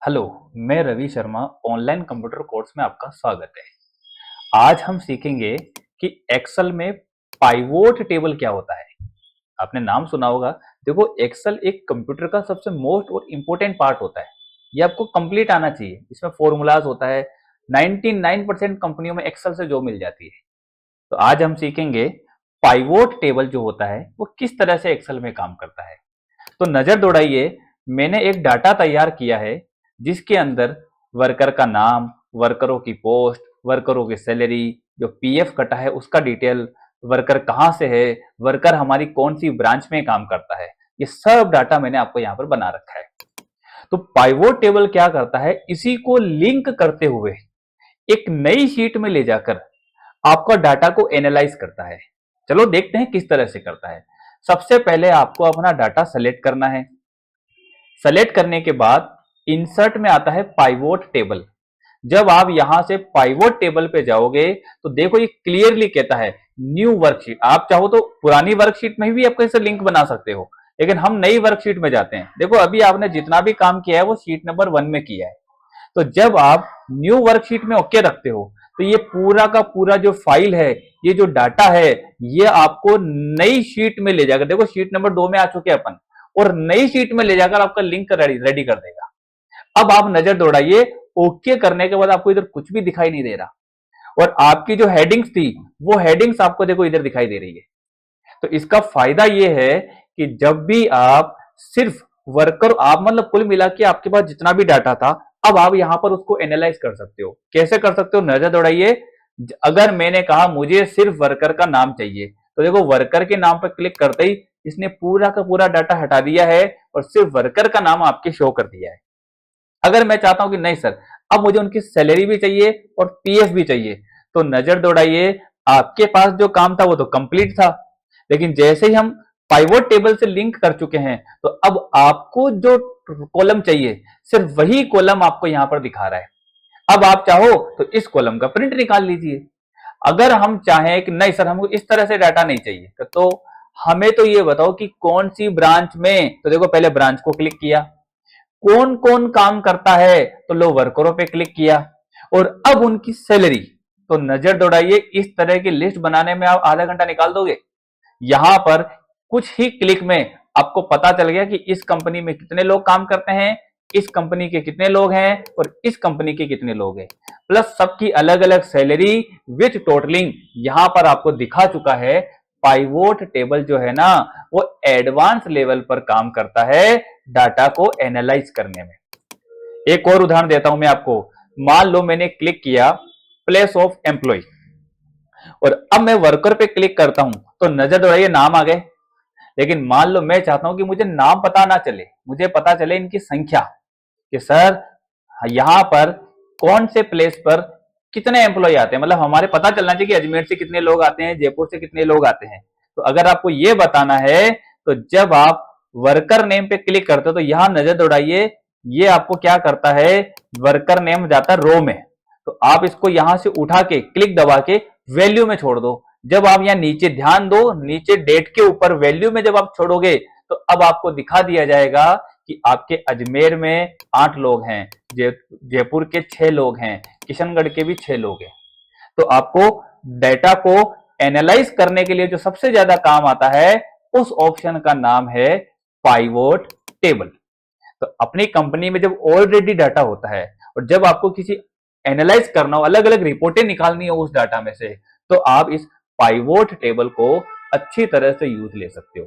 Hello, मैं Ravi Sharma online computer course में आपका स्वागत है। आज हम सीखेंगे कि एक्सेल में पाइवोट टेबल क्या होता है। आपने नाम सुना होगा। देखो, एक्सेल एक कंप्यूटर का सबसे मोस्ट और इम्पोर्टेंट पार्ट होता है। ये आपको कंप्लीट आना चाहिए। इसमें फॉर्मूलाज होता है। 99% कंपनियों में एक्सेल से जॉब मिल जाती है। तो आज हम सीखेंगे पाइवोट टेबल जो होता है वो किस तरह से एक्सेल में काम करता है। तो नजर दौड़ाइए, मैंने एक डाटा तैयार किया है जिसके अंदर वर्कर का नाम, वर्करों की पोस्ट, वर्करों की सैलरी, जो पीएफ कटा है उसका डिटेल, वर्कर कहाँ से है, वर्कर हमारी कौन सी ब्रांच में काम करता है, ये सब डाटा मैंने आपको यहाँ पर बना रखा है। तो पाइवोट टेबल क्या करता है, इसी को लिंक करते हुए एक नई शीट में ले जाकर आपका डाटा को एनालाइज करता है। चलो देखते हैं किस तरह से करता है। सबसे पहले आपको अपना डाटा सेलेक्ट करना है। सेलेक्ट करने के बाद इंसर्ट में आता है पाइवोट टेबल। जब आप यहां से पाइवोट टेबल पे जाओगे तो देखो ये क्लियरली कहता है न्यू वर्कशीट। आप चाहो तो पुरानी वर्कशीट में भी आप कैसे लिंक बना सकते हो, लेकिन हम नई वर्कशीट में जाते हैं। देखो, अभी आपने जितना भी काम किया है वो शीट नंबर 1 में किया है। तो जब आप न्यू वर्कशीट में ओके रखते हो तो ये पूरा का पूरा जो फाइल है, ये जो डाटा है, ये आपको नई शीट में ले जाकर, देखो शीट नंबर 2 में आ चुके अपन, और नई शीट में ले जाकर आपका लिंक रेडी कर देगा। अब आप नजर दौड़ाइए, ओके करने के बाद आपको इधर कुछ भी दिखाई नहीं दे रहा, और आपकी जो हेडिंग्स थी वो हेडिंग्स आपको देखो इधर दिखाई दे रही है। तो इसका फायदा ये है कि जब भी आप सिर्फ वर्कर, आप मतलब कुल मिला के आपके पास जितना भी डाटा था, अब आप यहां पर उसको एनालाइज कर सकते हो। कैसे कर सकते हो, नजर दौड़ाइए। अगर मैंने कहा मुझे सिर्फ वर्कर का नाम चाहिए, तो देखो वर्कर के नाम पर क्लिक करते ही इसने पूरा का पूरा डाटा हटा दिया है और सिर्फ वर्कर का नाम आपके शो कर दिया है। अगर मैं चाहता हूं कि नहीं सर, अब मुझे उनकी सैलरी भी चाहिए और पीएफ भी चाहिए, तो नजर दौड़ाइए, आपके पास जो काम था वो तो कंप्लीट था, लेकिन जैसे ही हम पाइवोट टेबल से लिंक कर चुके हैं तो अब आपको जो कॉलम चाहिए सिर्फ वही कॉलम आपको यहां पर दिखा रहा है। अब आप चाहो तो इस कॉलम का प्रिंट निकाल लीजिए। अगर हम चाहें कि नहीं सर हमको इस तरह से डाटा नहीं चाहिए, तो हमें तो ये बताओ कि कौन सी ब्रांच में, तो देखो पहले ब्रांच को क्लिक किया, कौन कौन काम करता है तो लो वर्करों पे क्लिक किया, और अब उनकी सैलरी। तो नजर दौड़ाइए, इस तरह की लिस्ट बनाने में आप आधा घंटा निकाल दोगे। यहां पर कुछ ही क्लिक में आपको पता चल गया कि इस कंपनी में कितने लोग काम करते हैं, इस कंपनी के कितने लोग हैं और इस कंपनी के कितने लोग हैं, प्लस सबकी अलग अलग सैलरी विथ टोटलिंग यहां पर आपको दिखा चुका है। पाइवोट टेबल जो है ना, वो एडवांस लेवल पर काम करता है डाटा को एनालाइज करने में। एक और उदाहरण देता हूं मैं आपको। मान लो मैंने क्लिक किया प्लेस ऑफ एम्प्लॉय, और अब मैं वर्कर पे क्लिक करता हूं तो नजर दौड़ाइए नाम आ गए। लेकिन मान लो मैं चाहता हूं कि मुझे नाम पता ना चले, मुझे पता चले इनकी संख्या, कि सर यहां पर कौन से प्लेस पर कितने एम्प्लॉय आते हैं, मतलब हमारे पता चलना चाहिए कि अजमेर से कितने लोग आते हैं, जयपुर से कितने लोग आते हैं। तो अगर आपको यह बताना है तो जब आप वर्कर नेम पे क्लिक करते हो तो यहां नजर दौड़ाइए, ये आपको क्या करता है, वर्कर नेम जाता है रो में। तो आप इसको यहां से उठा के क्लिक दबा के वैल्यू में छोड़ दो। जब आप यहां नीचे ध्यान दो, नीचे डेट के ऊपर वैल्यू में जब आप छोड़ोगे तो अब आपको दिखा दिया जाएगा कि आपके अजमेर में 8 लोग हैं, जयपुर के 6 लोग हैं, किशनगढ़ के भी 6 लोग हैं। तो आपको डेटा को एनालाइज करने के लिए जो सबसे ज्यादा काम आता है उस ऑप्शन का नाम है पाइवोट टेबल। तो अपनी कंपनी में जब ऑलरेडी डाटा होता है और जब आपको किसी एनालाइज करना हो, अलग अलग रिपोर्टें निकालनी हो उस डाटा में से, तो आप इस पाइवोट टेबल को अच्छी तरह से यूज ले सकते हो।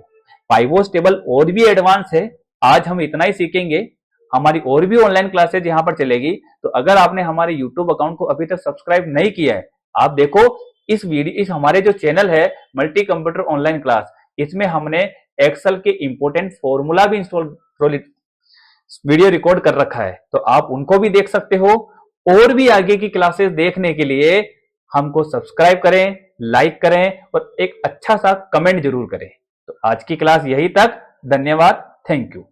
पाइवोट टेबल और भी एडवांस है। आज हम इतना ही सीखेंगे। हमारी और भी ऑनलाइन क्लासेज यहां पर चलेगी। तो अगर आपने हमारे यूट्यूब अकाउंट को अभी तक सब्सक्राइब नहीं किया है, आप देखो इस हमारे जो चैनल है मल्टी कंप्यूटर ऑनलाइन क्लास, इसमें हमने एक्सेल के इंपोर्टेंट फॉर्मूला भी इंस्टॉल वीडियो रिकॉर्ड कर रखा है, तो आप उनको भी देख सकते हो। और भी आगे की क्लासेस देखने के लिए हमको सब्सक्राइब करें, लाइक करें और एक अच्छा सा कमेंट जरूर करें। तो आज की क्लास यही तक। धन्यवाद, थैंक यू।